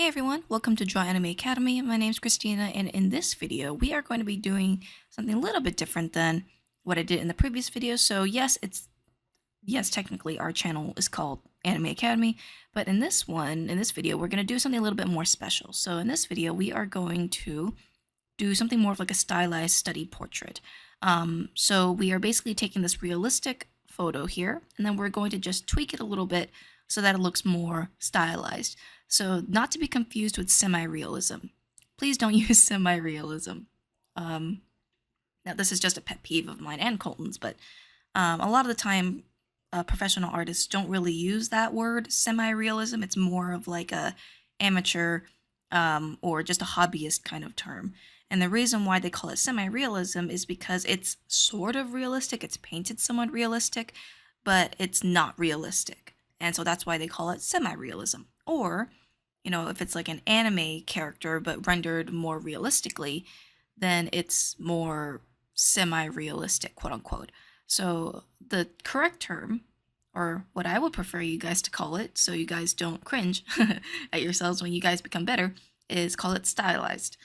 Hey everyone, welcome to Draw Anime Academy. My name's Christina, and in this video, we are going to be doing something a little bit different than what I did in the previous video. So yes, technically our channel is called Anime Academy, but in this video, we're going to do something a little bit more special. So in this video, we are going to do something more of like a stylized study portrait. So we are basically taking this realistic photo here, and then we're going to just tweak it a little bit so that it looks more stylized. So not to be confused with semi-realism. Please don't use semi-realism. Now this is just a pet peeve of mine and Colton's, but a lot of the time professional artists don't really use that word semi-realism. It's more of like a amateur or just a hobbyist kind of term. And the reason why they call it semi-realism is because it's sort of realistic. It's painted somewhat realistic, but it's not realistic. And so that's why they call it semi-realism. Or, if it's like an anime character but rendered more realistically, then it's more semi-realistic, quote unquote. So the correct term, or what I would prefer you guys to call it, so you guys don't cringe at yourselves when you guys become better, is call it stylized.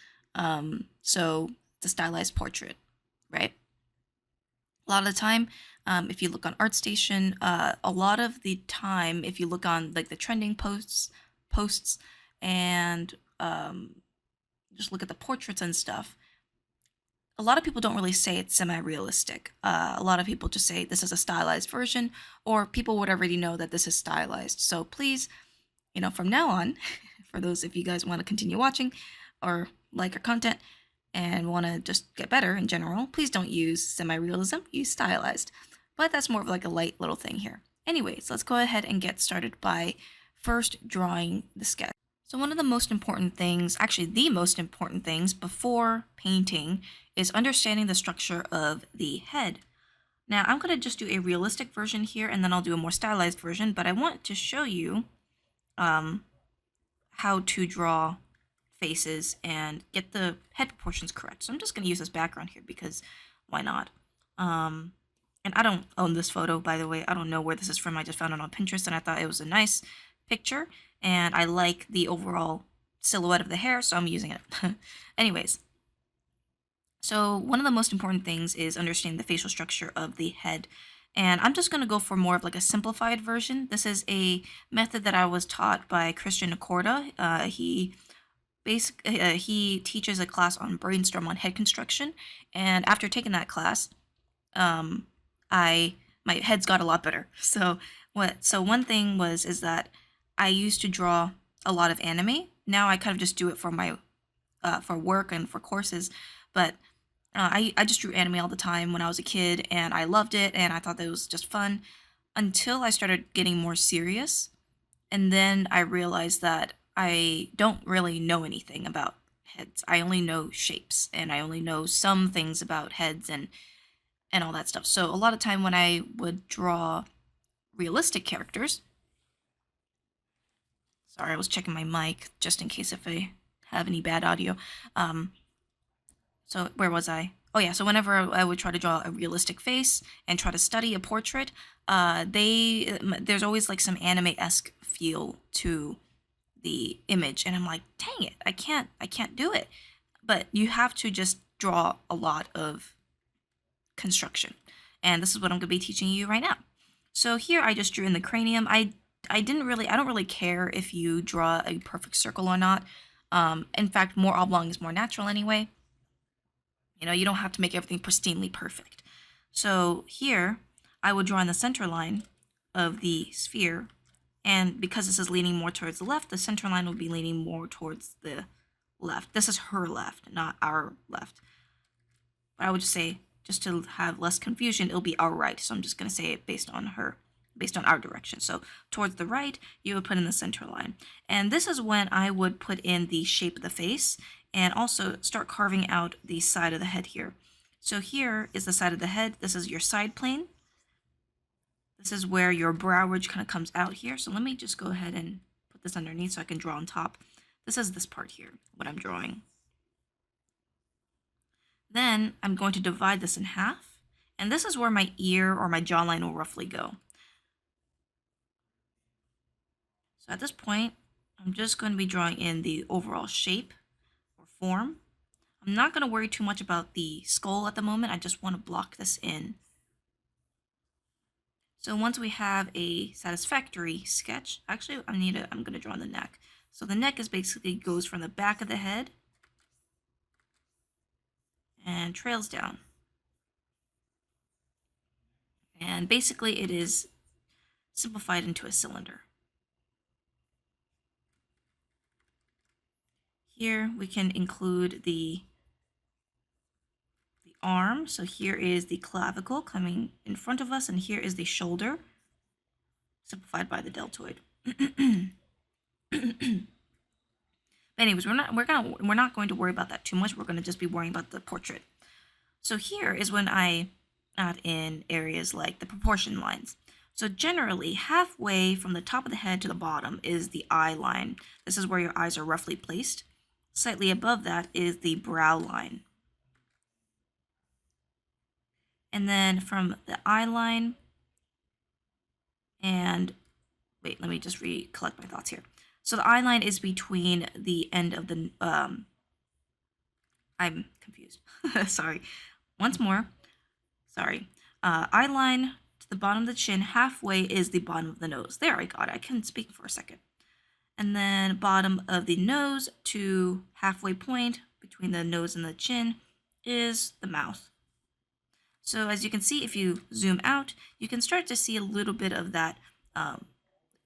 So the stylized portrait, right? A lot of the time, if you look on ArtStation, a lot of the time, if you look on like the trending posts, and just look at the portraits and stuff, a lot of people don't really say it's semi-realistic. A lot of people just say this is a stylized version, or people would already know that this is stylized. So please, from now on, for those if you guys want to continue watching or like our content and want to just get better in general, please don't use semi-realism, use stylized. But that's more of like a light little thing here. Anyways, let's go ahead and get started by first drawing the sketch. So one of the most important things, actually the most important things before painting, is understanding the structure of the head. Now I'm going to just do a realistic version here, and then I'll do a more stylized version, but I want to show you how to draw faces and get the head proportions correct. So I'm just going to use this background here because why not? And I don't own this photo, by the way. I don't know where this is from. I just found it on Pinterest and I thought it was a nice picture, and I like the overall silhouette of the hair, so I'm using it. Anyways, so one of the most important things is understanding the facial structure of the head. And I'm just going to go for more of like a simplified version. This is a method that I was taught by Christian Acorda. He teaches a class on brainstorm on head construction, and after taking that class, my heads got a lot better. So one thing is that I used to draw a lot of anime. Now I kind of just do it for my for work and for courses, but I just drew anime all the time when I was a kid, and I loved it, and I thought that it was just fun until I started getting more serious, and then I realized that I don't really know anything about heads. I only know shapes, and I only know some things about heads and all that stuff. So a lot of time when I would draw realistic characters, sorry, I was checking my mic just in case if I have any bad audio. So where was I? Oh yeah, so whenever I would try to draw a realistic face and try to study a portrait, there's always like some anime-esque feel to the image, and I'm like, dang it, I can't do it. But you have to just draw a lot of construction, and this is what I'm going to be teaching you right now. So here I just drew in the cranium. I don't really care if you draw a perfect circle or not. In fact, more oblong is more natural anyway. You don't have to make everything pristinely perfect. So here I would draw in the center line of the sphere, and because this is leaning more towards the left, the center line will be leaning more towards the left. This is her left, not our left. But I would just say, just to have less confusion, it'll be our right. So I'm just going to say it based on our direction. So towards the right, you would put in the center line. And this is when I would put in the shape of the face and also start carving out the side of the head here. So here is the side of the head. This is your side plane. This is where your brow ridge kind of comes out here. So let me just go ahead and put this underneath so I can draw on top. This is this part here, what I'm drawing. Then I'm going to divide this in half, and this is where my ear or my jawline will roughly go. So at this point, I'm just going to be drawing in the overall shape or form. I'm not going to worry too much about the skull at the moment. I just want to block this in. So once we have a satisfactory sketch, actually I'm going to draw the neck. So the neck is basically goes from the back of the head and trails down. And basically it is simplified into a cylinder. Here we can include the arm. So here is the clavicle coming in front of us, and here is the shoulder, simplified by the deltoid. But anyways, we're not going to worry about that too much. We're going to just be worrying about the portrait. So here is when I add in areas like the proportion lines. So generally, halfway from the top of the head to the bottom is the eye line. This is where your eyes are roughly placed. Slightly above that is the brow line. And then from the eye line, and wait, let me just recollect my thoughts here. So the eye line is between the end of the, I'm confused. Sorry. Once more. Sorry. Eye line to the bottom of the chin, halfway is the bottom of the nose. There, I got it. I couldn't speak for a second. And then bottom of the nose to halfway point between the nose and the chin is the mouth. So as you can see, if you zoom out, you can start to see a little bit of that.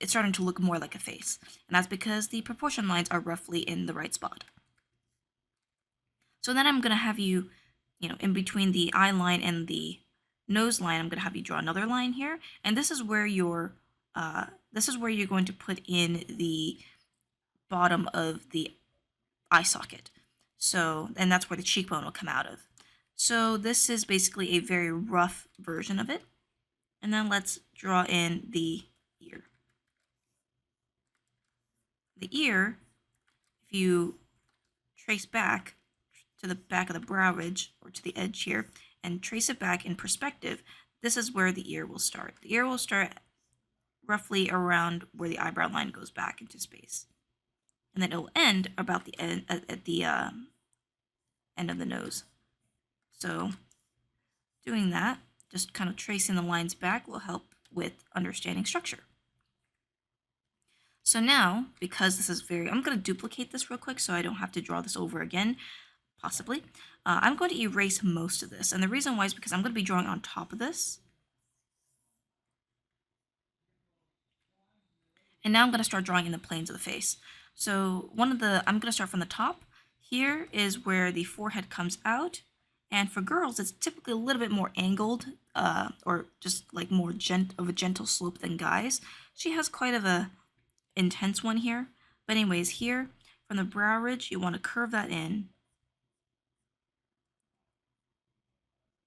It's starting to look more like a face. And that's because the proportion lines are roughly in the right spot. So then I'm going to have you, in between the eye line and the nose line, I'm going to have you draw another line here. And this is where you're going to put in the bottom of the eye socket. So, and that's where the cheekbone will come out of. So this is basically a very rough version of it. And then let's draw in the ear. The ear, if you trace back to the back of the brow ridge or to the edge here and trace it back in perspective, this is where the ear will start. The ear will start roughly around where the eyebrow line goes back into space. And then it will end about the end at the end of the nose. So doing that, just kind of tracing the lines back will help with understanding structure. So now, because this is I'm going to duplicate this real quick so I don't have to draw this over again, possibly. I'm going to erase most of this. And the reason why is because I'm going to be drawing on top of this. And now I'm going to start drawing in the planes of the face. So I'm going to start from the top. Here is where the forehead comes out. And for girls, it's typically a little bit more angled, or just like more of a gentle slope than guys. She has quite of a intense one here. But anyways, here from the brow ridge, you want to curve that in.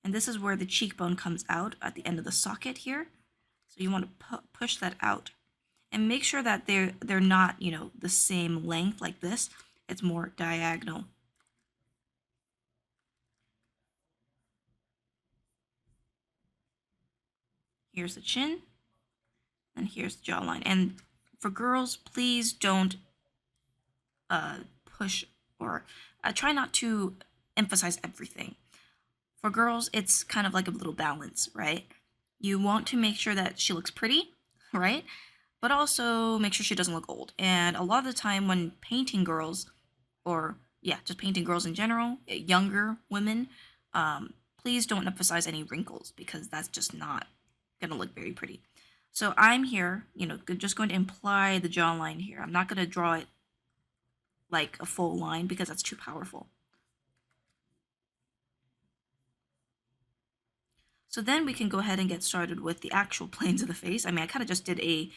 And this is where the cheekbone comes out at the end of the socket here. So you want to push that out. And make sure that they're not, the same length like this. It's more diagonal. Here's the chin, and here's the jawline. And for girls, please don't push or try not to emphasize everything. For girls, it's kind of like a little balance, right? You want to make sure that she looks pretty, right? But also make sure she doesn't look old. And a lot of the time when painting girls, or just painting girls in general, younger women, please don't emphasize any wrinkles because that's just not gonna look very pretty. So I'm here, just going to imply the jawline here. I'm not gonna draw it like a full line because that's too powerful. So then we can go ahead and get started with the actual planes of the face. I mean, I kind of just did a,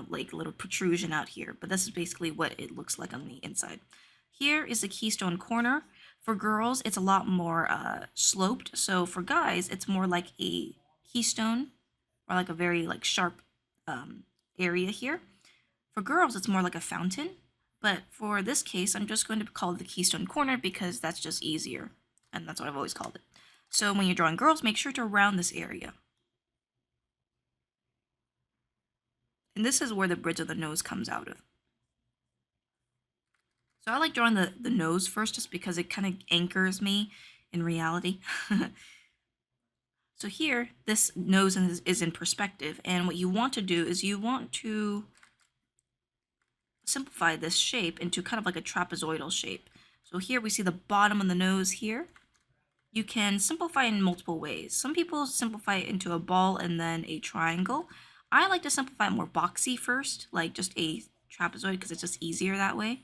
like a little protrusion out here, but this is basically what it looks like on the inside. Here is the keystone corner. For girls, it's a lot more sloped. So for guys, it's more like a keystone or like a very sharp area here. For girls, it's more like a fountain. But for this case, I'm just going to call it the keystone corner because that's just easier. And that's what I've always called it. So when you're drawing girls, make sure to round this area. And this is where the bridge of the nose comes out of. So I like drawing the nose first just because it kind of anchors me in reality. So here, this nose is in perspective, and what you want to do is you want to simplify this shape into kind of like a trapezoidal shape. So here we see the bottom of the nose here. You can simplify in multiple ways. Some people simplify it into a ball and then a triangle. I like to simplify it more boxy first, like just a trapezoid, because it's just easier that way.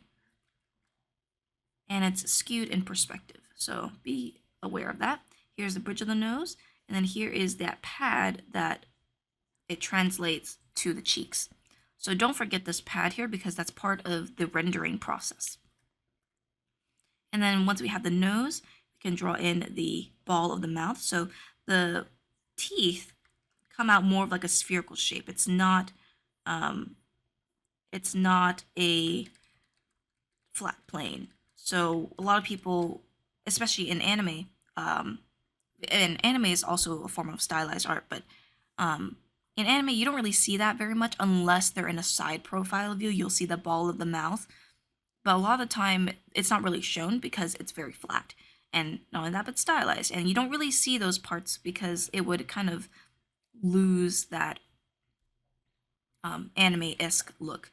And it's skewed in perspective, so be aware of that. Here's the bridge of the nose, and then here is that pad that it translates to the cheeks. So don't forget this pad here because that's part of the rendering process. And then once we have the nose, we can draw in the ball of the mouth. So the teeth come out more of like a spherical shape. It's not a flat plane. So a lot of people, especially in anime, and anime is also a form of stylized art, but in anime you don't really see that very much unless they're in a side profile view. You'll see the ball of the mouth, but a lot of the time it's not really shown because it's very flat. And not only that, but stylized, and you don't really see those parts because it would kind of lose that anime-esque look.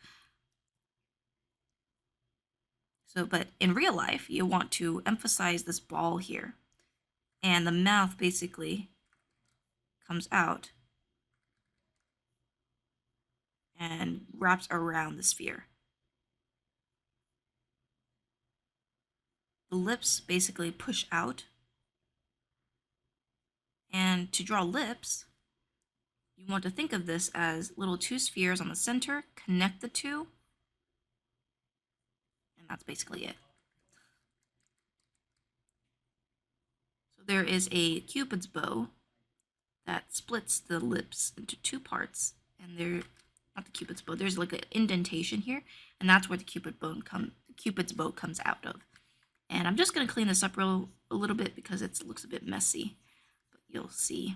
So, but in real life, you want to emphasize this ball here, and the mouth basically comes out and wraps around the sphere. The lips basically push out, and to draw lips, you want to think of this as little two spheres on the center, connect the two, and that's basically it. So there is a Cupid's bow that splits the lips into two parts, and they're not the Cupid's bow. There's like an indentation here, and that's where the Cupid's bow comes out of. And I'm just gonna clean this up a little bit because it looks a bit messy, but you'll see.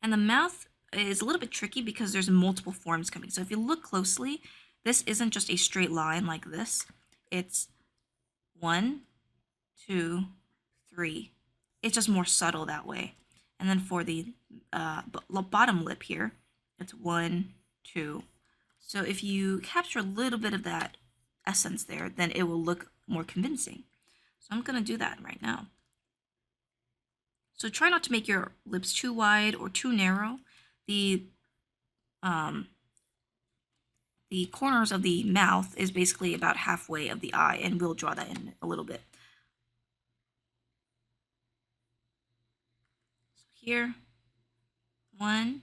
And the mouth is a little bit tricky because there's multiple forms coming. So if you look closely, this isn't just a straight line like this. It's 1, 2, 3. It's just more subtle that way. And then for the bottom lip here, it's 1, 2. So if you capture a little bit of that essence there, then it will look more convincing. So I'm going to do that right now. So try not to make your lips too wide or too narrow. The corners of the mouth is basically about halfway of the eye, and we'll draw that in a little bit. So here, 1,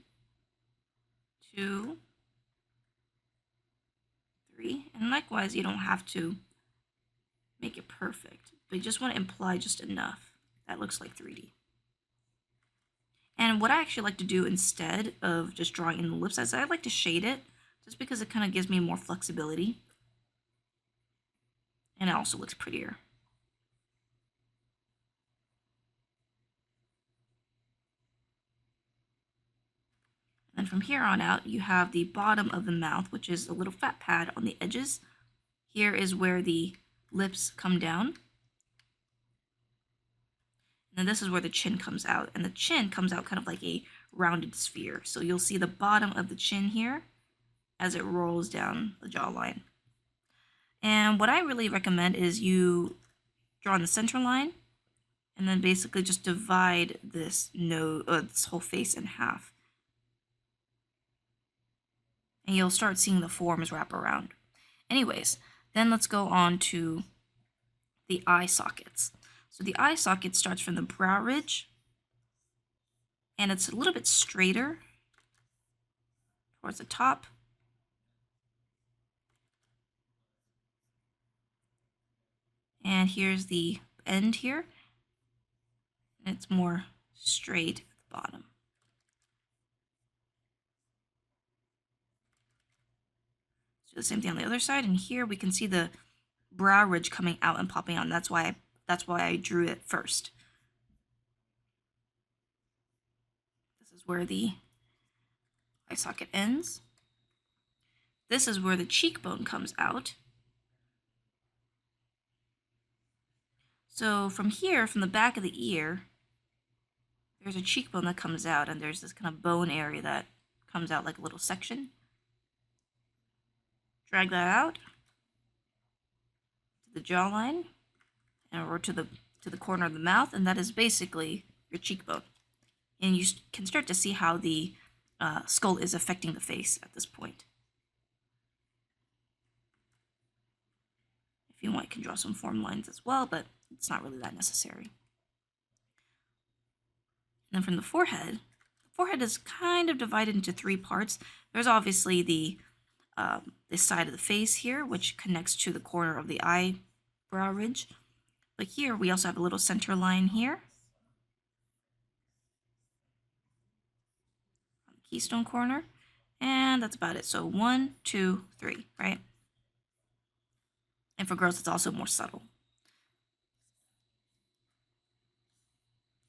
2, 3, and likewise, you don't have to make it perfect, but you just want to imply just enough. That looks like 3D. And what I actually like to do instead of just drawing in the lips is I like to shade it, just because it kind of gives me more flexibility. And it also looks prettier. And from here on out, you have the bottom of the mouth, which is a little fat pad on the edges. Here is where the lips come down. And this is where the chin comes out, and the chin comes out kind of like a rounded sphere. So you'll see the bottom of the chin here as it rolls down the jawline. And what I really recommend is you draw on the center line and then basically just divide this this whole face in half. And you'll start seeing the forms wrap around. Anyways, then let's go on to the eye sockets. So the eye socket starts from the brow ridge, and it's a little bit straighter towards the top. And here's the end here, and it's more straight at the bottom. So the same thing on the other side, and here we can see the brow ridge coming out and popping out, and that's why I drew it first. This is where the eye socket ends. this is where the cheekbone comes out. So from here, from the back of the ear, there's a cheekbone that comes out, and there's this kind of bone area that comes out like a little section. Drag that out to the jawline, or to the corner of the mouth, and that is basically your cheekbone. And you can start to see how the skull is affecting the face at this point. If you want, you can draw some form lines as well, but it's not really that necessary. And then from the forehead is kind of divided into three parts. There's obviously this side of the face here, which connects to the corner of the eyebrow ridge. But here we also have a little center line here. On the keystone corner. And that's about it. So 1, 2, 3, right? And for girls, it's also more subtle.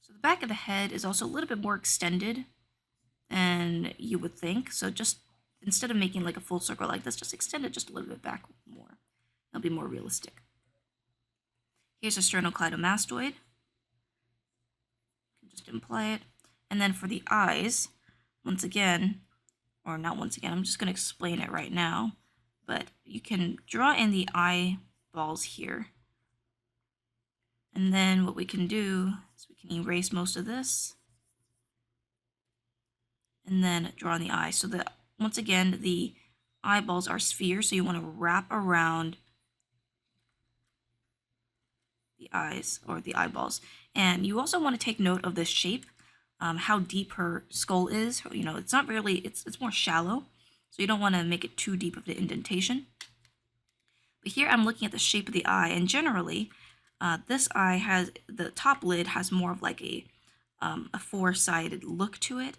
So the back of the head is also a little bit more extended than you would think. So just instead of making like a full circle like this, just extend it just a little bit back more. It'll be more realistic. Here's a sternocleidomastoid. You can just imply it. And then for the eyes, once again, or not once again, I'm just going to explain it right now. But you can draw in the eyeballs here. And then what we can do is we can erase most of this. And then draw in the eye. So that once again, the eyeballs are spheres, so you want to wrap around the eyes or the eyeballs. And you also want to take note of this shape, how deep her skull is. You know, it's not really, it's more shallow. So you don't want to make it too deep of the indentation. But here I'm looking at the shape of the eye, and generally this eye has, the top lid has more of like a four-sided look to it.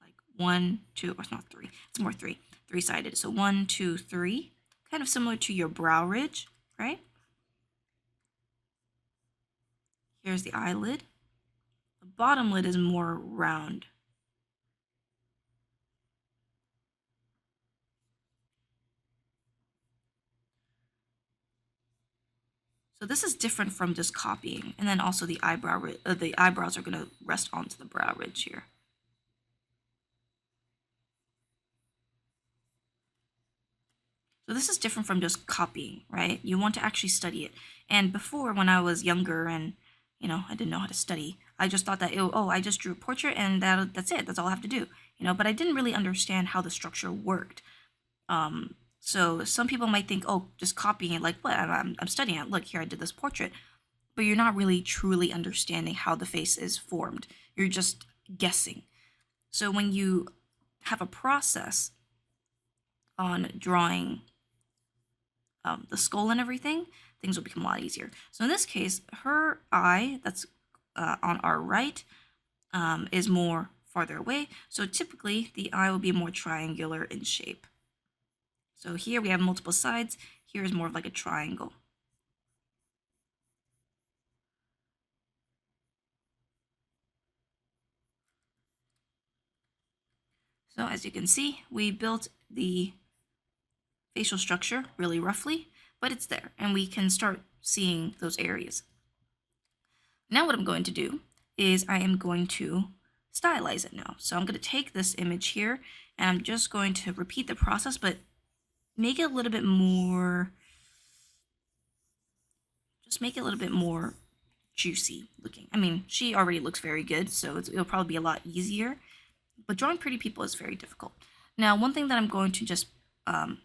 Like 1, 2, or not 3, it's more three-sided. So 1, 2, 3, kind of similar to your brow ridge, right? Here's the eyelid. The bottom lid is more round. So this is different from just copying. And then also the eyebrows are going to rest onto the brow ridge here. So this is different from just copying, right? You want to actually study it. And before, when I was younger and, you know, I didn't know how to study, I just thought that, oh, I just drew a portrait and that's it. That's all I have to do, you know, but I didn't really understand how the structure worked. So some people might think, oh, just copying it, like, what? I'm studying it. Look, here, I did this portrait. But you're not really truly understanding how the face is formed. You're just guessing. So when you have a process on drawing the skull and everything, things will become a lot easier. So in this case, her eye, that's on our right, is more farther away. So typically, the eye will be more triangular in shape. So here we have multiple sides. Here is more of like a triangle. So as you can see, we built the facial structure really roughly, but it's there, and we can start seeing those areas. Now what I'm going to do is I am going to stylize it now. So I'm going to take this image here, and I'm just going to repeat the process, but make it a little bit more, just make it a little bit more juicy looking. I mean, she already looks very good, so it'll probably be a lot easier, but drawing pretty people is very difficult. Now, one thing that I'm going to just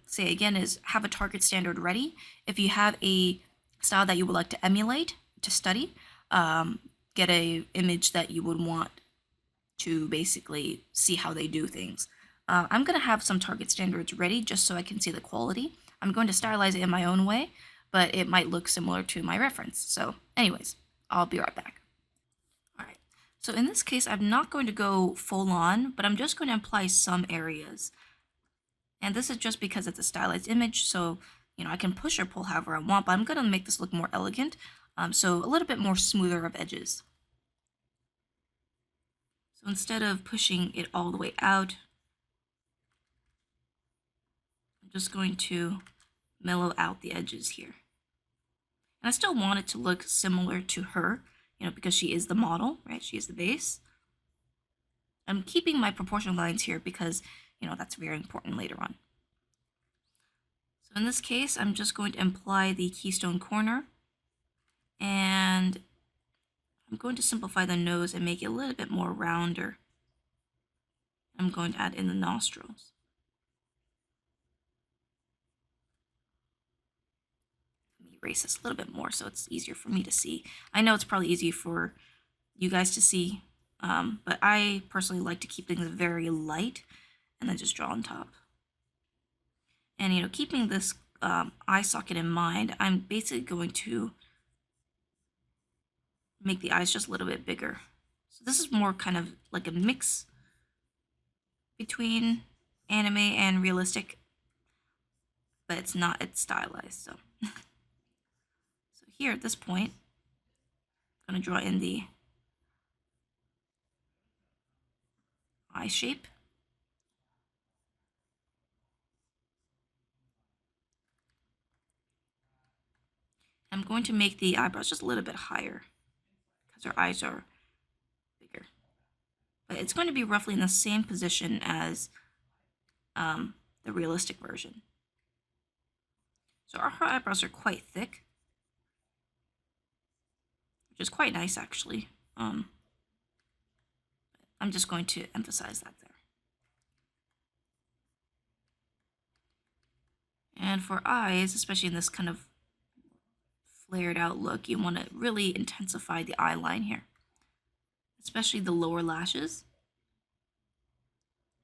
say again is have a target standard ready. If you have a style that you would like to emulate, to study, get a image that you would want to basically see how they do things. I'm going to have some target standards ready just so I can see the quality. I'm going to stylize it in my own way, but it might look similar to my reference. So anyways, I'll be right back. All right, so in this case, I'm not going to go full on, but I'm just going to apply some areas. And this is just because it's a stylized image, so you know I can push or pull however I want, but I'm going to make this look more elegant, so a little bit more smoother of edges. So instead of pushing it all the way out, just going to mellow out the edges here. And I still want it to look similar to her, you know, because she is the model, right? She is the base. I'm keeping my proportional lines here because, you know, that's very important later on. So in this case, I'm just going to apply the keystone corner, and I'm going to simplify the nose and make it a little bit more rounder. I'm going to add in the nostrils. Let me erase this a little bit more so it's easier for me to see. I know it's probably easy for you guys to see, but I personally like to keep things very light and then just draw on top. And, you know, keeping this eye socket in mind, I'm basically going to make the eyes just a little bit bigger. So this is more kind of like a mix between anime and realistic, but it's not, it's stylized. So, so here at this point, I'm going to draw in the eye shape. I'm going to make the eyebrows just a little bit higher because her eyes are bigger. But it's going to be roughly in the same position as the realistic version. So her eyebrows are quite thick, which is quite nice actually. I'm just going to emphasize that there. And for eyes, especially in this kind of flared out look, you want to really intensify the eye line here, especially the lower lashes.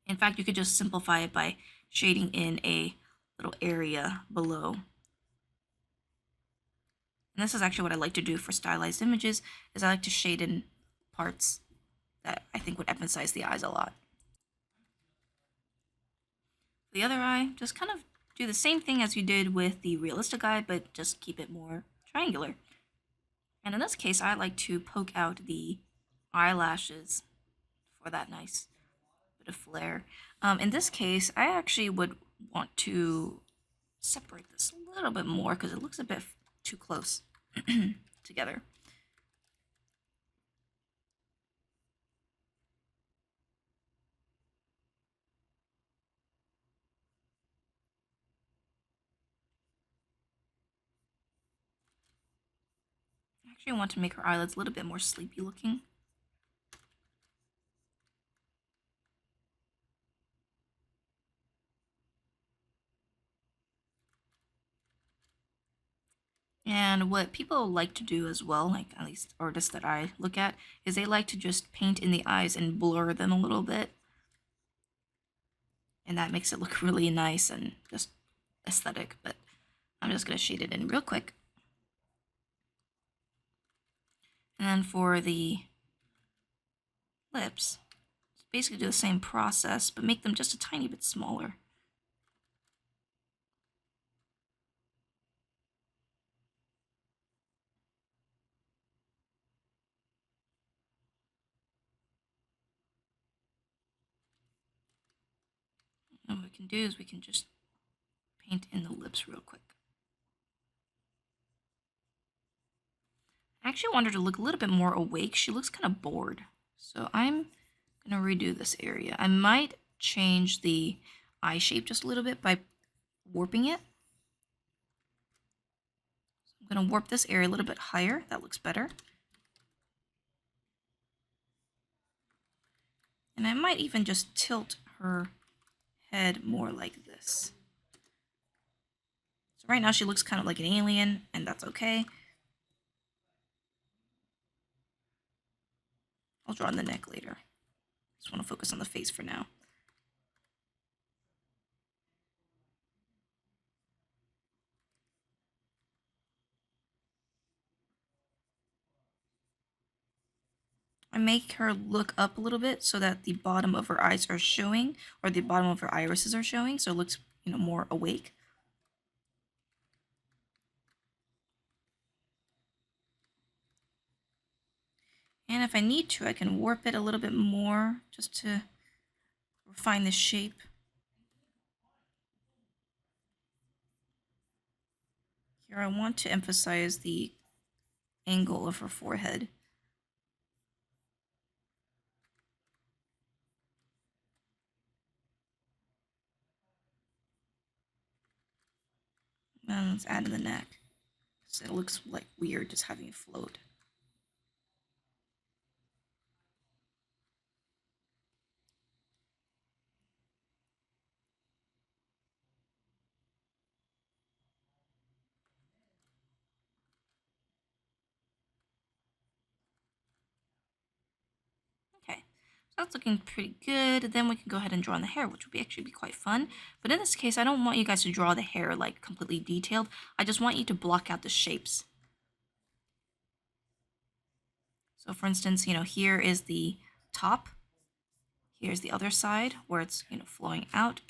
In fact, you could just simplify it by shading in a little area below. And this is actually what I like to do for stylized images, is I like to shade in parts that I think would emphasize the eyes a lot. The other eye, just kind of do the same thing as you did with the realistic eye, but just keep it more triangular. And in this case, I like to poke out the eyelashes for that nice bit of flare. In this case, I actually would want to separate this a little bit more because it looks a bit too close together. I actually want to make her eyelids a little bit more sleepy looking. And what people like to do as well, like at least artists that I look at, is they like to just paint in the eyes and blur them a little bit. And that makes it look really nice and just aesthetic, but I'm just going to shade it in real quick. And then for the lips, basically do the same process, but make them just a tiny bit smaller. And what we can do is we can just paint in the lips real quick. I actually want her to look a little bit more awake. She looks kind of bored. So I'm going to redo this area. I might change the eye shape just a little bit by warping it. So I'm going to warp this area a little bit higher. That looks better. And I might even just tilt her head more like this. So right now she looks kind of like an alien, and that's okay. I'll draw on the neck later. Just want to focus on the face for now. I make her look up a little bit so that the bottom of her eyes are showing, or the bottom of her irises are showing, so it looks, you know, more awake. And if I need to, I can warp it a little bit more just to refine the shape. Here I want to emphasize the angle of her forehead. And let's add in the neck. So it looks like weird just having it float. Okay, so that's looking pretty good. Then we can go ahead and draw in the hair, which would actually be quite fun. But in this case, I don't want you guys to draw the hair like completely detailed. I just want you to block out the shapes. So for instance, here is the top. Here's the other side where it's, flowing out.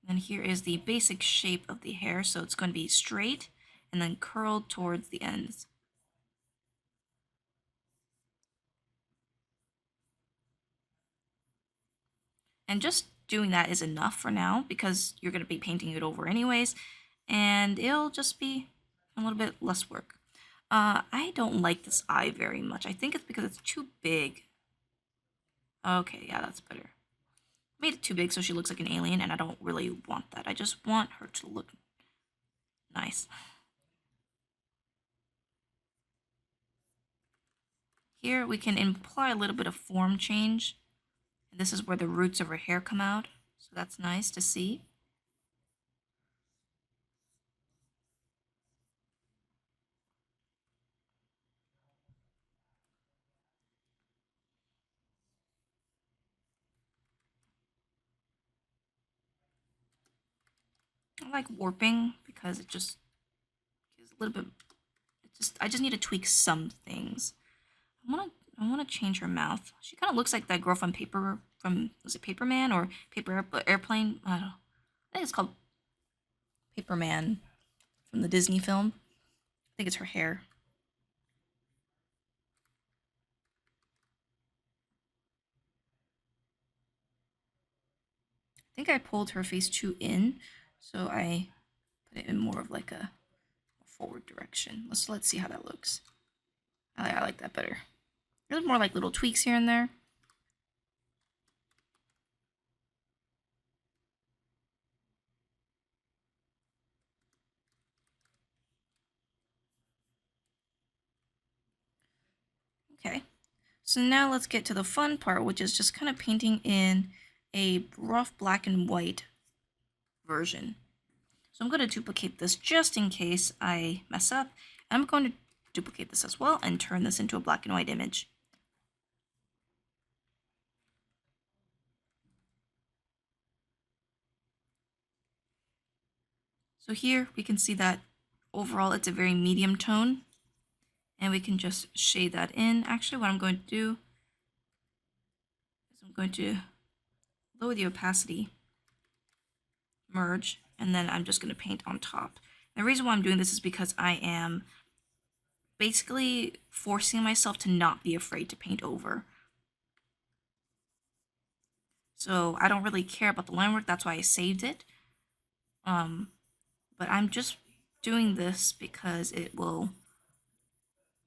And here is the basic shape of the hair. So it's going to be straight and then curled towards the ends. And just doing that is enough for now because you're going to be painting it over anyways. And it'll just be a little bit less work. I don't like this eye very much. I think it's because it's too big. Okay, yeah, that's better. Made it too big so she looks like an alien, and I don't really want that. I just want her to look nice. Here we can imply a little bit of form change. And this is where the roots of her hair come out, so that's nice to see. I like warping because it just gives a little bit. I just need to tweak some things. I wanna change her mouth. She kind of looks like that girl from was it Paperman or Paper Airplane? I don't know. I think it's called Paperman from the Disney film. I think it's her hair. I think I pulled her face too in, so I put it in more of like a forward direction. Let's see how that looks. I like that better. There's more like little tweaks here and there. Okay, so now let's get to the fun part, which is just kind of painting in a rough black and white version. So I'm going to duplicate this just in case I mess up. I'm going to duplicate this as well and turn this into a black and white image. So here we can see that overall it's a very medium tone, and we can just shade that in. Actually, what I'm going to do is I'm going to lower the opacity, merge, and then I'm just going to paint on top. And the reason why I'm doing this is because I am basically forcing myself to not be afraid to paint over. So I don't really care about the line work, that's why I saved it. But I'm just doing this because it will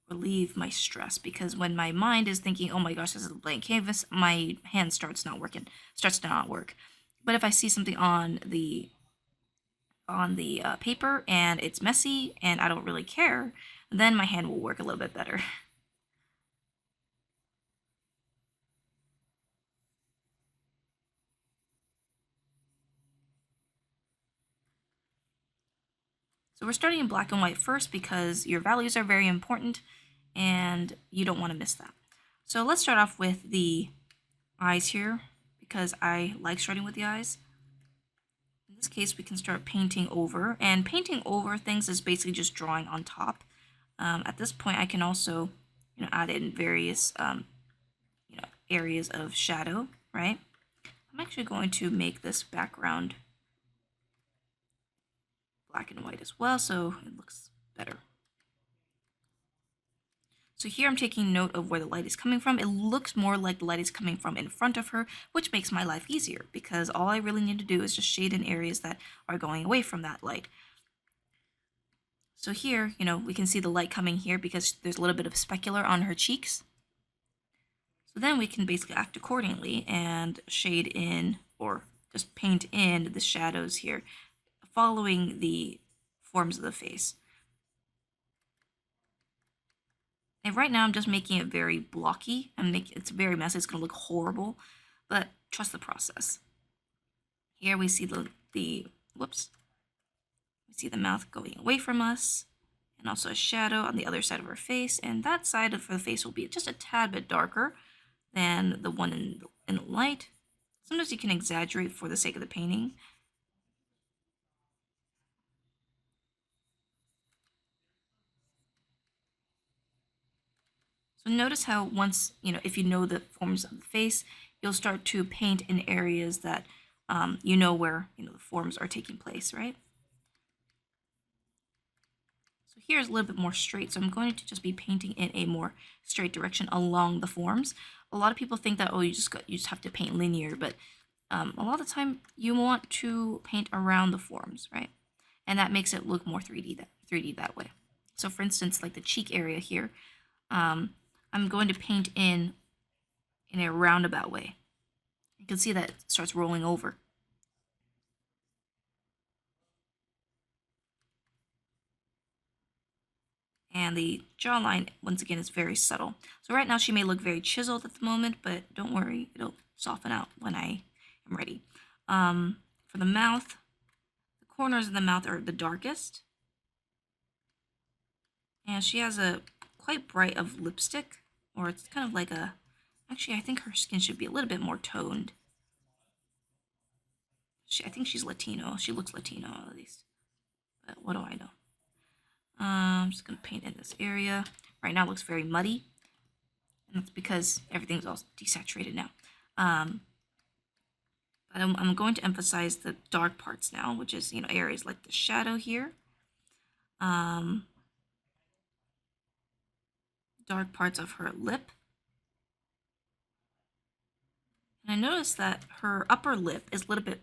relieve my stress, because when my mind is thinking, oh my gosh, this is a blank canvas, my hand starts to not work. But if I see something on the paper and it's messy and I don't really care, then my hand will work a little bit better. So we're starting in black and white first because your values are very important and you don't want to miss that. So let's start off with the eyes here because I like starting with the eyes. In this case, we can start painting over, and painting over things is basically just drawing on top. At this point, I can also add in various areas of shadow, right? I'm actually going to make this background black and white as well, so it looks better. So here I'm taking note of where the light is coming from. It looks more like the light is coming from in front of her, which makes my life easier because all I really need to do is just shade in areas that are going away from that light. So here, we can see the light coming here because there's a little bit of specular on her cheeks. So then we can basically act accordingly and shade in or just paint in the shadows here, following the forms of the face. And right now I'm just making it very blocky and it's very messy. It's gonna look horrible, but trust the process. Here we see we see the mouth going away from us and also a shadow on the other side of her face. And that side of her face will be just a tad bit darker than the one in the light. Sometimes you can exaggerate for the sake of the painting. So notice how once, if you know the forms of the face, you'll start to paint in areas that you know where, the forms are taking place, right? So here's a little bit more straight. So I'm going to just be painting in a more straight direction along the forms. A lot of people think that, oh, you just have to paint linear, but a lot of the time you want to paint around the forms, right? And that makes it look more 3D that way. So for instance, like the cheek area here, I'm going to paint in a roundabout way. You can see that it starts rolling over. And the jawline, once again, is very subtle. So right now she may look very chiseled at the moment, but don't worry, it'll soften out when I am ready. For the mouth, the corners of the mouth are the darkest. And she has a quite bright of lipstick, or it's kind of like actually I think her skin should be a little bit more toned. I think she's Latino. She looks Latino at least. But what do I know? I'm just going to paint in this area. Right now it looks very muddy. And that's because everything's all desaturated now. But I'm going to emphasize the dark parts now, which is, areas like the shadow here. Dark parts of her lip. And I noticed that her upper lip is a little bit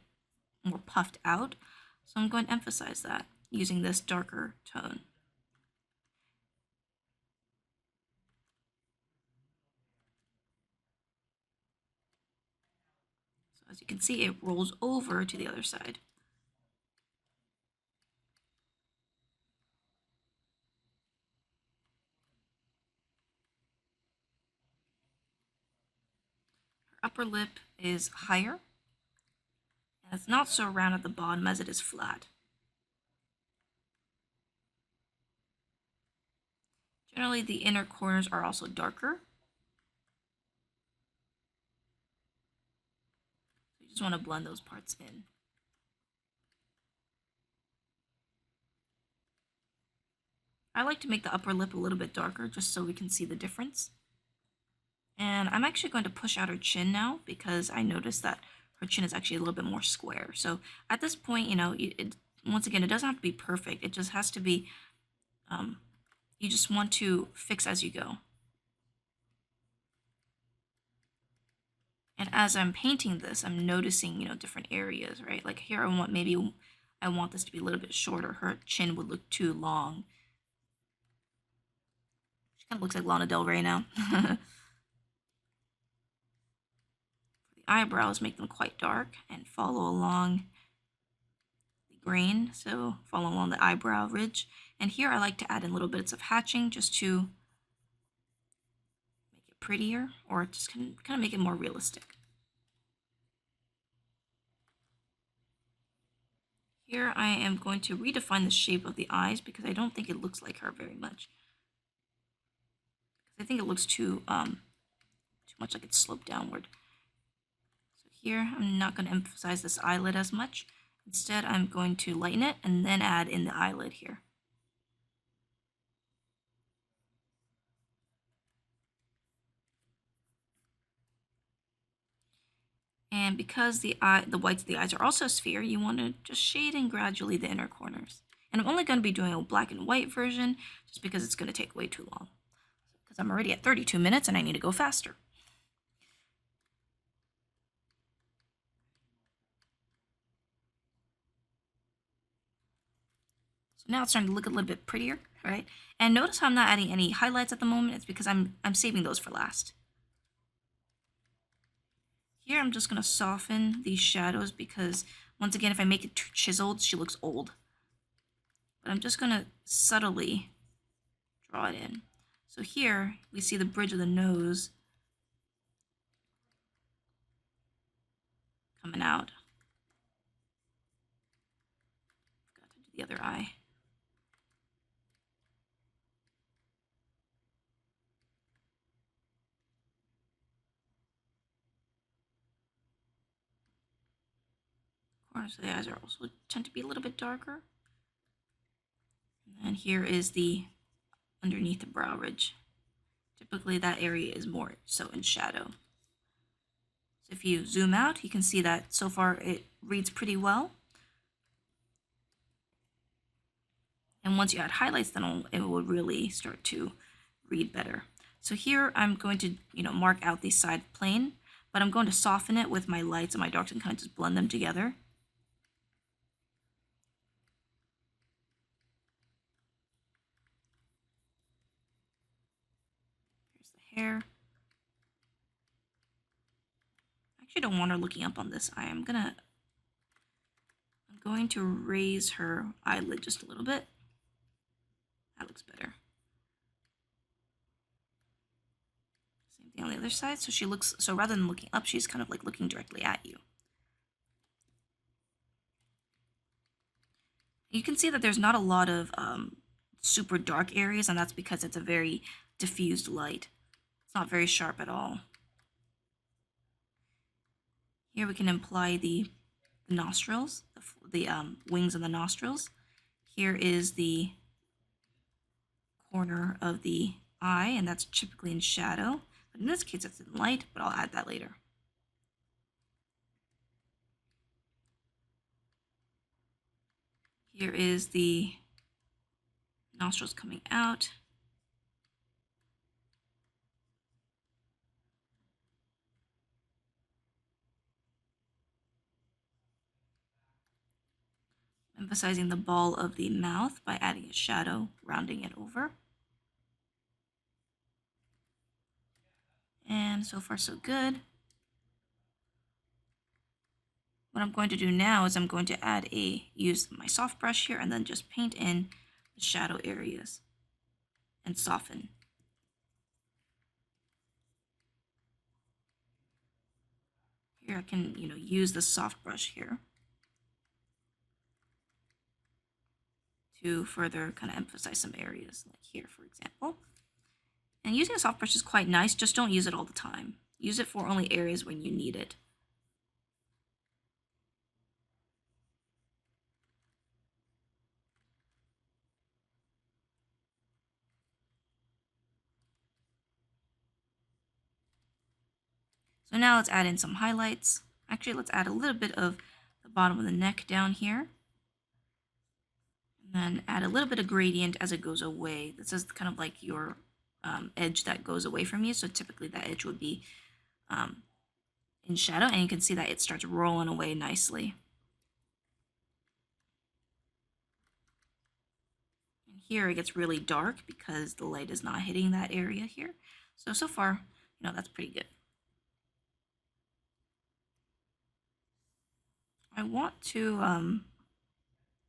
more puffed out. So I'm going to emphasize that using this darker tone. So as you can see, it rolls over to the other side. Her upper lip is higher, and it's not so round at the bottom as it is flat. Generally, the inner corners are also darker. So you just want to blend those parts in. I like to make the upper lip a little bit darker just so we can see the difference. And I'm actually going to push out her chin now because I noticed that her chin is actually a little bit more square. So at this point, once again, it doesn't have to be perfect. It just has to be, you just want to fix as you go. And as I'm painting this, I'm noticing, different areas, right? Like here, I want this to be a little bit shorter. Her chin would look too long. She kind of looks like Lana Del Rey now. Eyebrows, make them quite dark and follow along the grain, so follow along the eyebrow ridge. And here I like to add in little bits of hatching just to make it prettier, or just kind of make it more realistic. Here I am going to redefine the shape of the eyes because I don't think it looks like her very much. I think it looks too much like it's sloped downward. Here, I'm not going to emphasize this eyelid as much. Instead, I'm going to lighten it and then add in the eyelid here. And because the whites of the eyes are also a sphere, you want to just shade in gradually the inner corners. And I'm only going to be doing a black and white version just because it's going to take way too long. Because because I'm already at 32 minutes and I need to go faster. So now it's starting to look a little bit prettier, right? And notice how I'm not adding any highlights at the moment. It's because I'm saving those for last. Here I'm just going to soften these shadows because, once again, if I make it too chiseled, she looks old. But I'm just going to subtly draw it in. So here we see the bridge of the nose coming out. Forgot to do the other eye. Corners of the eyes are also tend to be a little bit darker. And here is the underneath the brow ridge. Typically that area is more so in shadow. So if you zoom out, you can see that so far it reads pretty well. And once you add highlights, then it will really start to read better. So here I'm going to, mark out the side plane, but I'm going to soften it with my lights and my darks and kind of just blend them together. Here's the hair. I actually don't want her looking up on this eye. I'm going to raise her eyelid just a little bit. That looks better. Same thing on the other side. So rather than looking up, she's kind of like looking directly at you. You can see that there's not a lot of super dark areas, and that's because it's a very diffused light. It's not very sharp at all. Here we can apply the nostrils, the wings of the nostrils. Here is the corner of the eye, and that's typically in shadow. But in this case, it's in light, but I'll add that later. Here is the nostrils coming out. Emphasizing the ball of the mouth by adding a shadow, rounding it over. And so far so good. What I'm going to do now is I'm going to use my soft brush here and then just paint in the shadow areas and soften. Here I can, use the soft brush here to further kind of emphasize some areas, like here, for example. And using a soft brush is quite nice, just don't use it all the time. Use it for only areas when you need it. So now let's add in some highlights. Actually, let's add a little bit of the bottom of the neck down here. And then add a little bit of gradient as it goes away. This is kind of like your edge that goes away from you. So typically that edge would be in shadow, and you can see that it starts rolling away nicely. And here it gets really dark because the light is not hitting that area here. So far, that's pretty good. I want to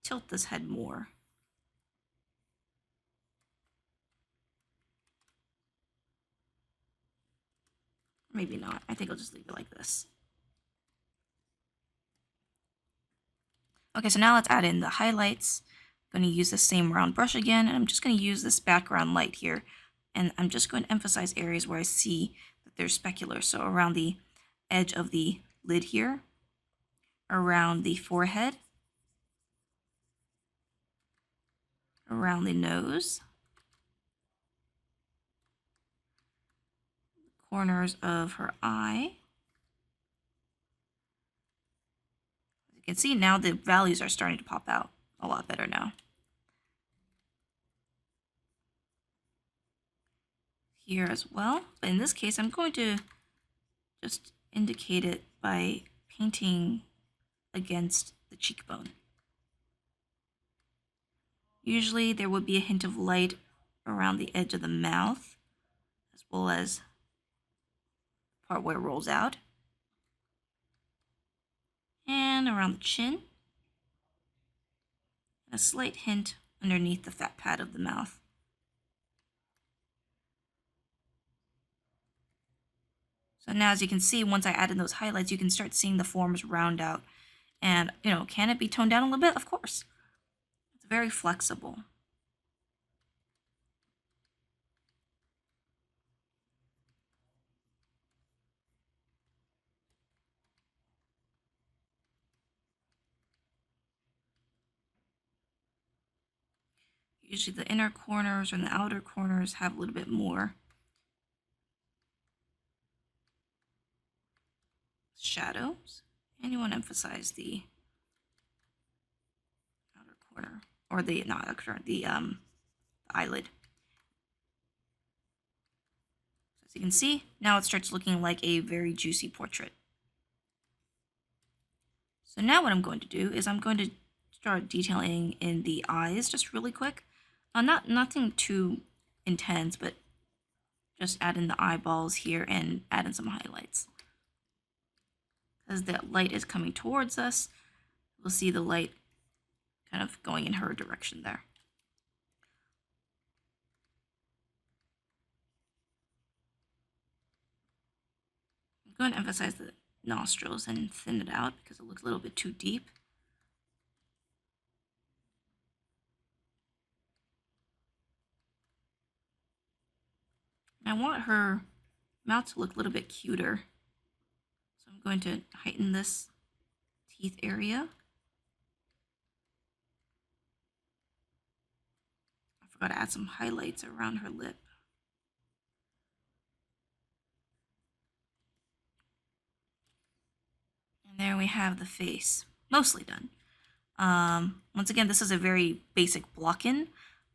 tilt this head more. Maybe not. I think I'll just leave it like this. Okay, so now let's add in the highlights. I'm going to use the same round brush again, and I'm just going to use this background light here. And I'm just going to emphasize areas where I see that there's specular. So around the edge of the lid here, around the forehead, around the nose, corners of her eye. As you can see now, the values are starting to pop out a lot better now. here as well. But in this case, I'm going to just indicate it by painting against the cheekbone. Usually there would be a hint of light around the edge of the mouth, as well as the part where it rolls out, and around the chin, and a slight hint underneath the fat pad of the mouth. So now, as you can see, once I added those highlights, you can start seeing the forms round out. And, can it be toned down a little bit? Of course. It's very flexible. Usually the inner corners and the outer corners have a little bit more shadows, and you want to emphasize the outer corner, or the not outer corner, the eyelid. As you can see, now it starts looking like a very juicy portrait. So now what I'm going to do is I'm going to start detailing in the eyes just really quick. Nothing too intense, but just add in the eyeballs here and add in some highlights. As the light is coming towards us, we'll see the light kind of going in her direction there. I'm going to emphasize the nostrils and thin it out because it looks a little bit too deep. I want her mouth to look a little bit cuter. So I'm going to heighten this teeth area. I forgot to add some highlights around her lip. And there we have the face, mostly done. Once again, this is a very basic block-in,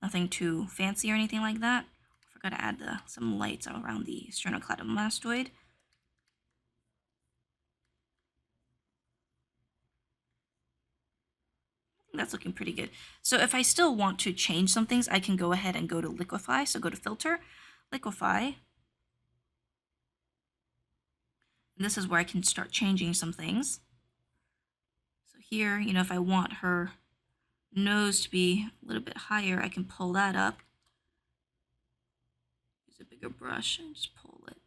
nothing too fancy or anything like that. I forgot to add some lights around the sternocleidomastoid. That's looking pretty good. So if I still want to change some things, I can go ahead and go to liquify. So go to filter, liquify. And this is where I can start changing some things. So here, if I want her nose to be a little bit higher, I can pull that up. Use a bigger brush and just pull it.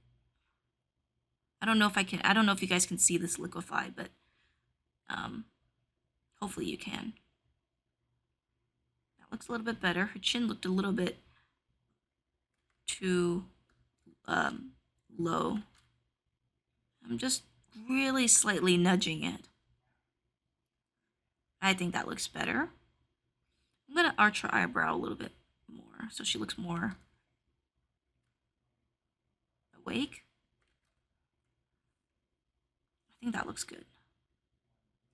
I don't know if you guys can see this liquify, but hopefully you can. That looks a little bit better. Her chin looked a little bit too low. I'm just really slightly nudging it. I think that looks better. I'm going to arch her eyebrow a little bit more so she looks more awake. I think that looks good.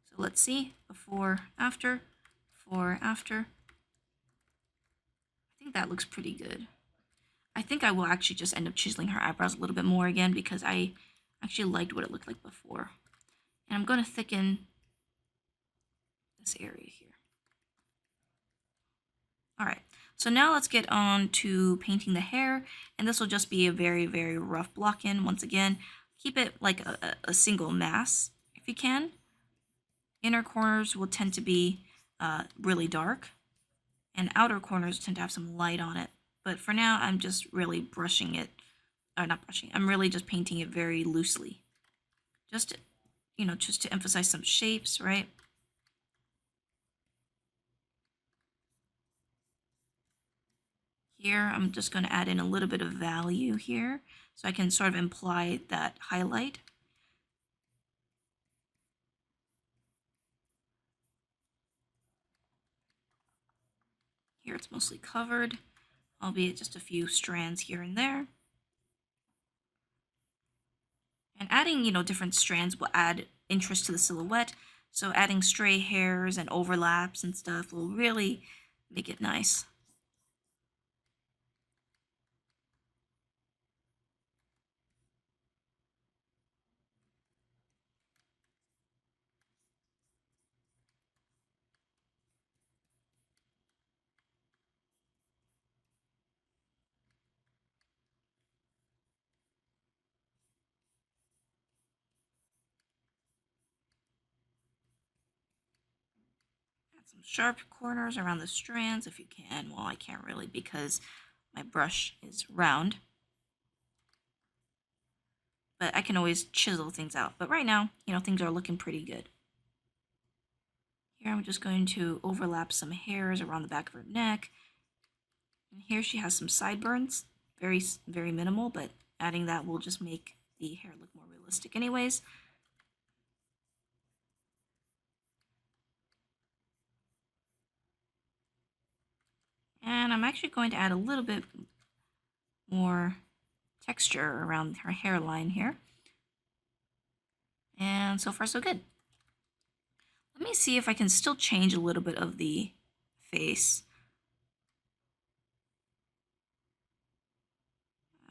So let's see, before, after, before, after. I think that looks pretty good. I think I will actually just end up chiseling her eyebrows a little bit more again because I actually liked what it looked like before. And I'm going to thicken this area here. All right, so now let's get on to painting the hair, and this will just be a very, very rough block-in. Once again, keep it like a single mass if you can. Inner corners will tend to be really dark, and outer corners tend to have some light on it. But for now, I'm just really brushing it, or not brushing, I'm really just painting it very loosely. Just to emphasize some shapes, right? Here, I'm just going to add in a little bit of value here, so I can sort of imply that highlight. Here it's mostly covered, albeit just a few strands here and there. And adding, different strands will add interest to the silhouette. So adding stray hairs and overlaps and stuff will really make it nice. Add some sharp corners around the strands if you can. Well, I can't really because my brush is round. But I can always chisel things out. But right now, things are looking pretty good. Here I'm just going to overlap some hairs around the back of her neck. And here she has some sideburns, very, very minimal, but adding that will just make the hair look more realistic anyways. And I'm actually going to add a little bit more texture around her hairline here. And so far so good. Let me see if I can still change a little bit of the face.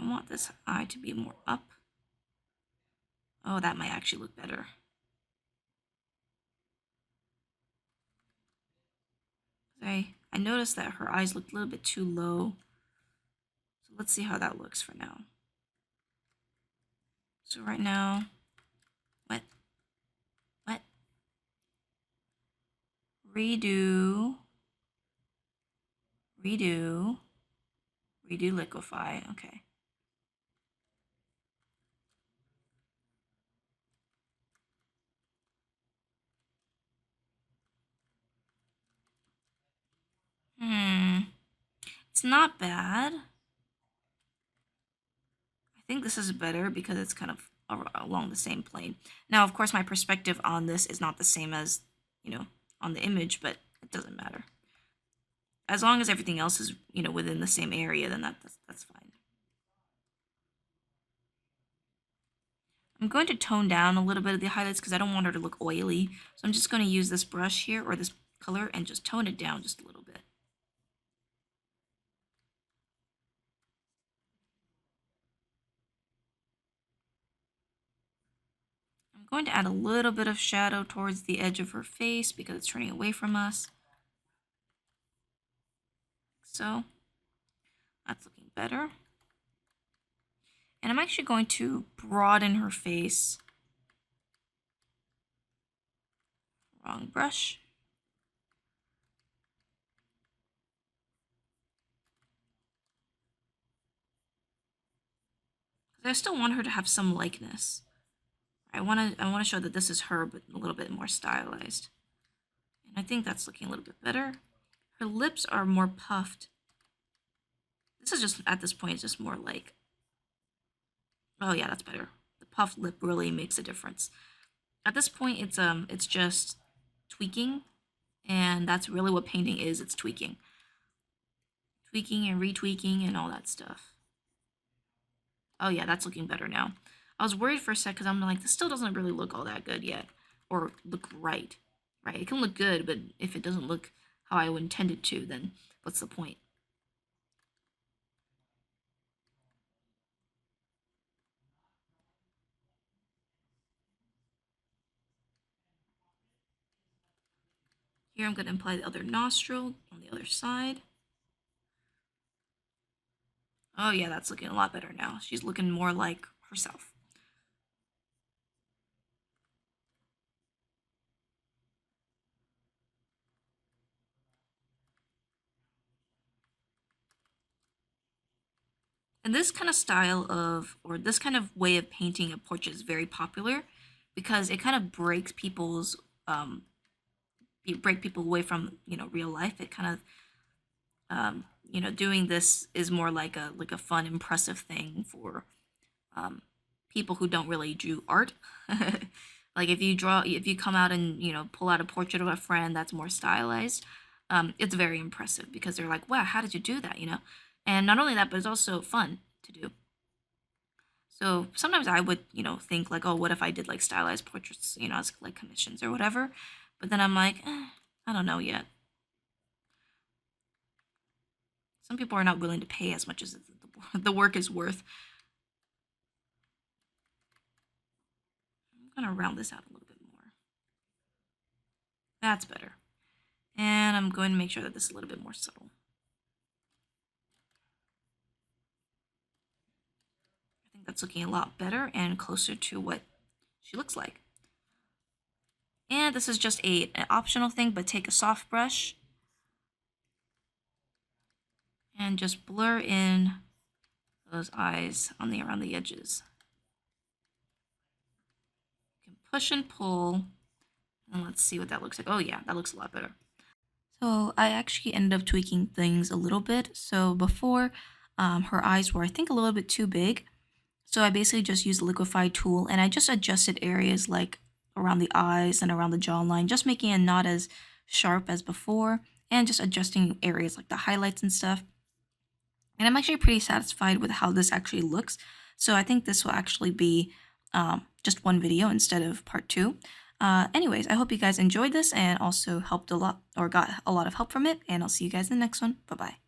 I want this eye to be more up. Oh, that might actually look better. I noticed that her eyes looked a little bit too low. So let's see how that looks for now. So right now, what? Redo, liquify, okay. It's not bad. I think this is better because it's kind of along the same plane. Now, of course, my perspective on this is not the same as, on the image, but it doesn't matter. As long as everything else is, within the same area, then that's fine. I'm going to tone down a little bit of the highlights because I don't want her to look oily. So I'm just going to use this brush here, or this color, and just tone it down just a little bit. I'm going to add a little bit of shadow towards the edge of her face because it's turning away from us. So that's looking better. And I'm actually going to broaden her face. Wrong brush. I still want her to have some likeness. I want to show that this is her, but a little bit more stylized. And I think that's looking a little bit better. Her lips are more puffed. This is just, at this point, it's just more like, oh yeah, that's better. The puffed lip really makes a difference. At this point, it's just tweaking, and that's really what painting is. It's tweaking. Tweaking and retweaking and all that stuff. Oh yeah, that's looking better now. I was worried for a sec because I'm like, this still doesn't really look all that good yet, or look right. Right? It can look good, but if it doesn't look how I would intend it to, then what's the point? Here I'm going to apply the other nostril on the other side. Oh yeah, that's looking a lot better now. She's looking more like herself. And this kind of style of, or this kind of way of painting a portrait is very popular because it kind of breaks people's, break people away from, real life. It kind of, doing this is more like a fun, impressive thing for people who don't really do art. Like if you come out and pull out a portrait of a friend that's more stylized, it's very impressive because they're like, wow, how did you do that? And not only that, but it's also fun to do. So sometimes I would, think like, oh, what if I did like stylized portraits, as like commissions or whatever. But then I'm like, I don't know yet. Some people are not willing to pay as much as the work is worth. I'm going to round this out a little bit more. That's better. And I'm going to make sure that this is a little bit more subtle. I think that's looking a lot better and closer to what she looks like. And this is just an optional thing, but take a soft brush and just blur in those eyes on around the edges. You can push and pull, and let's see what that looks like. Oh yeah, that looks a lot better. So I actually ended up tweaking things a little bit. So before, her eyes were, I think, a little bit too big. So I basically just used the liquify tool and I just adjusted areas like around the eyes and around the jawline, just making it not as sharp as before and just adjusting areas like the highlights and stuff. And I'm actually pretty satisfied with how this actually looks. So I think this will actually be just one video instead of part two. Anyways, I hope you guys enjoyed this and also helped a lot or got a lot of help from it. And I'll see you guys in the next one. Bye bye.